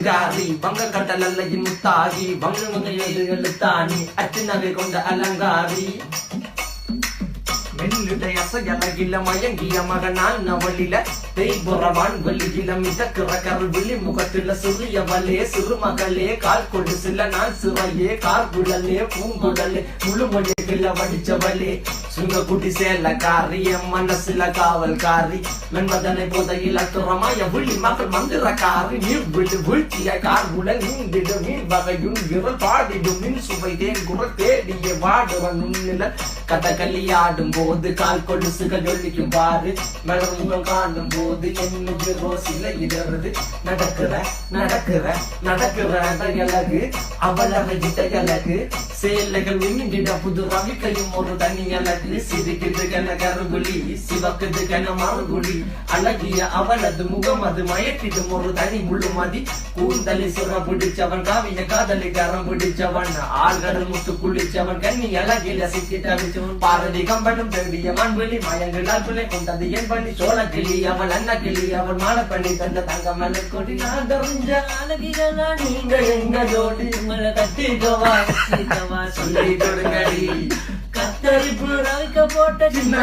காரி வங்க கடலல்ல முத்தாகி வங்க எழுத்தாணி அச்சு நகை கொண்ட அலங்காரி மெல்லுடைய அசையலகில மயங்கிய மகனான் நவலில தேய்புறவான் வெளியில மிதக்கிற கருவிழி முகத்தில சிறியவளே சிறுமகளே கால் கொண்டு சில நான் சிறையே கார்குழலே பூங்குழலே முழுமொழிகள வடிச்சவளே சுங்கக்குட்டி சேலக்காரி என் மனசுல காவல்காரி மென்பதனை போதையில துறமாய விழி மக்கள் மந்திரக்காரி நீர் விழு வீழ்ச்சிய கார்குழல் நீந்திடு மீன் வகையுன் விரல் பாடிடும் மின் சுவை தேன் குரல் தேடிய வாடுவன் உன்னில கதகளியாடும் போது கால் கொலுசுகள் ஒழிக்கும் பாரு மலர்முகம் காணும் போது என்னுடைய ரோசில இடறது நடக்கிற நடக்கிற நடக்கிற அழகு அவளவை அழகு சேலைகள் விண்ணிட புது ரவிக்கையும் ஒரு தனி அழகு சிரிக்குது கன கருகுலி சிவக்குது கன மறுகுலி அழகிய அவளது முகம் அது மயக்கிடும் ஒரு தனி முழுமதி கூந்தலி சுர பிடிச்சவன் காவிய காதலி கரம் பிடிச்சவன் ஆழ்கடல் முத்து குளிச்சவன் கண்ணி அழகில சிக்கிட்டவிச்சவன் பாரதி கம்பனும் தேடிய மண்வெளி மயங்களால் பிள்ளை கொண்டது என் பண்ணி சோழ கிளி அவள் அண்ணா கிளி அவள் மாலை பண்ணி தந்த தங்க மலை கொடி நான் தெரிஞ்ச அழகிகளா நீங்க எங்க ஜோடி உங்களை கட்டிக்கவா சொல்லி கொடுங்கடி கத்தரிப்பு ரவிக்க போட்ட சின்ன